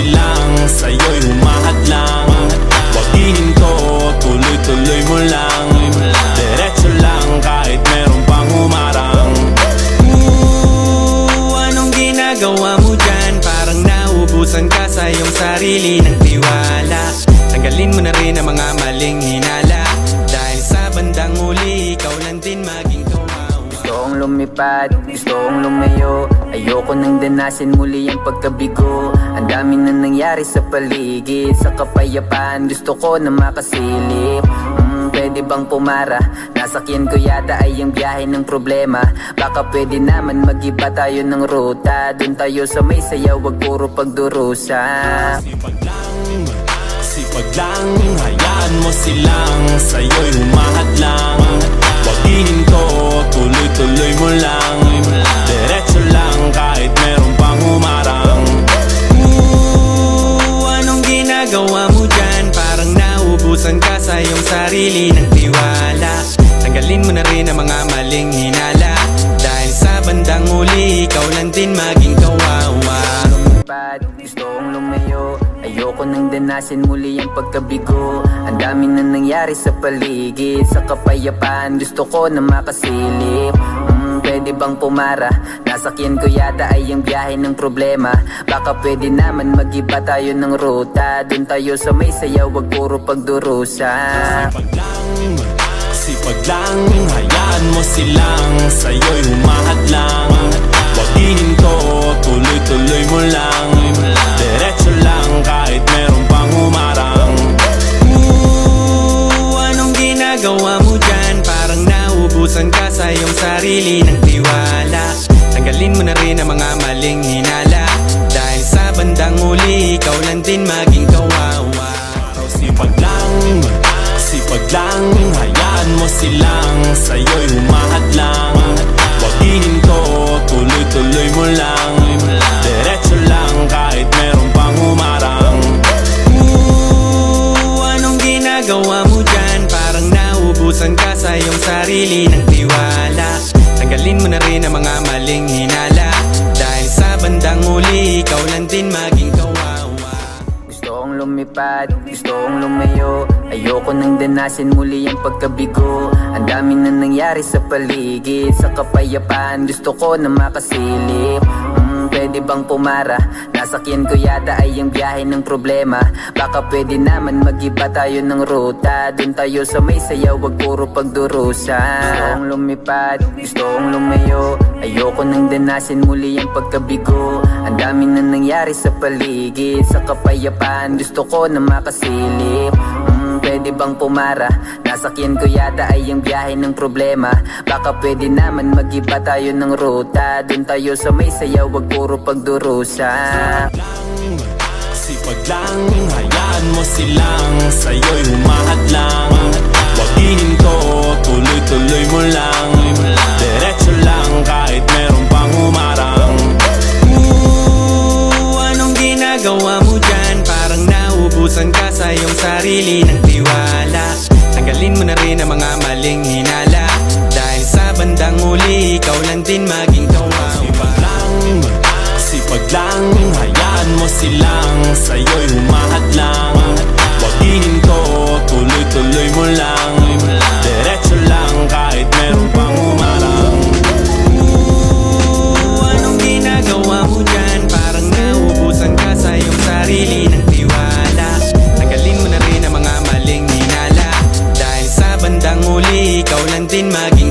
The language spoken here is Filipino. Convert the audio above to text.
silang sa'yo'y humahadlang. Wag hihinto, tuloy-tuloy mo lang. Diretso lang kahit meron pang humarang. Anong ginagawa mo dyan? Parang naubusan ka sa iyong sarili ng tiwala. Tanggalin mo na rin ang mga maling hinala, dahil sa bandang huli ikaw lang din maging kawawa. Gusto kong lumipad, gusto kong lumayo. Ayoko nang danasin muli ang pagkabigo. Ang dami na nangyari sa paligid. Sa kapayapaan gusto ko na makasilip. Pwede bang pumara? Nasakyan ko yata ay ang biyahe ng problema. Baka pwede naman mag-iba tayo ng ruta. Doon tayo sa may sayaw, wag puro pagdurusa. Sipag lang, hayaan mo silang sa'yo'y humahadlang. Wag hihinto, tuloy-tuloy mo lang. Diretso lang kahit meron pang humarang. Anong ginagawa mo dyan? Parang naubusan ka sa iyong sarili ng tiwala. Tanggalin mo na rin ang mga maling hinala, dahil sa bandang huli ikaw lang din maging kawawa. Gusto kong lumayo. Ayoko nang danasin muli ang pagkabigo. Ang dami na nangyari sa paligid. Sa kapayapaan gusto ko na makasilip. Pwede bang pumara? Nasakyan ko yata ay ang biyahe ng problema. Baka pwede naman mag-iba tayo ng ruta. Doon tayo sa may sayaw, wag puro pagdurusa. Sipag lang, hayaan mo silang sa'yo'y humahadlang. Wag hihinto, tuloy-tuloy mo lang. Diretso lang kahit meron pang humarang. Anong ginagawa mo dyan? Parang naubusan ka sa iyong sarili ng tiwala. Tanggalin mo na rin ang mga maling hinala, dahil sa bandang huli ikaw lang din maging kawawa. Sipag lang, hayaan mo silang sa'yo'y humahadlang. Wag hihinto, tuloy-tuloy mo lang. Diretso lang kahit meron pang humarang. Anong ginagawa mo dyan? Parang naubusan ka sa iyong sarili ng tiwala. Tanggalin mo na rin ang mga maling hinala, dahil sa bandang huli ikaw lang din maging kawawa. Gusto kong lumipad, gusto kong lumayo. Ayoko nang danasin muli ang pagkabigo. Ang dami na nangyari sa paligid. Sa kapayapaan gusto ko na makasilip. Pwede bang pumara? Nasakyan ko yata ay ang biyahe ng problema. Baka pwede naman mag-iba tayo ng ruta. Doon tayo sa may sayaw, wag puro pagdurusa. Gusto kong lumipad, gusto kong lumayo. Ayoko nang danasin muli ang pagkabigo. Ang dami na nangyari sa paligid. Sa kapayapaan gusto ko na makasilip. Pwede bang pumara? Nasakyan ko yata ay ang biyahe ng problema. Baka pwede naman mag-iba tayo ng ruta. Doon tayo sa may sayaw, wag puro pagdurusa. Sipag lang, hayaan mo silang sa'yo'y humahadlang. Wag hihinto, tuloy-tuloy mo lang. Diretso lang kahit meron pang humarang. Anong ginagawa mo dyan? Parang naubusan ka sa iyong sarili ng tiwala. Tanggalin mo na rin ang mga maling hinala, dahil sa bandang huli ikaw lang din maging kawawa. Sipag lang, hayaan mo silang sa'yo'y humahadlang. Wag hihinto, tuloy-tuloy mo lang. Diretso lang kahit meron pang humarang. Anong ginagawa mo dyan? Parang naubusan ka sa iyong sarili ng tiwala. Tanggalin mo na rin ang mga maling hinala, dahil sa bandang huli ikaw lang din maging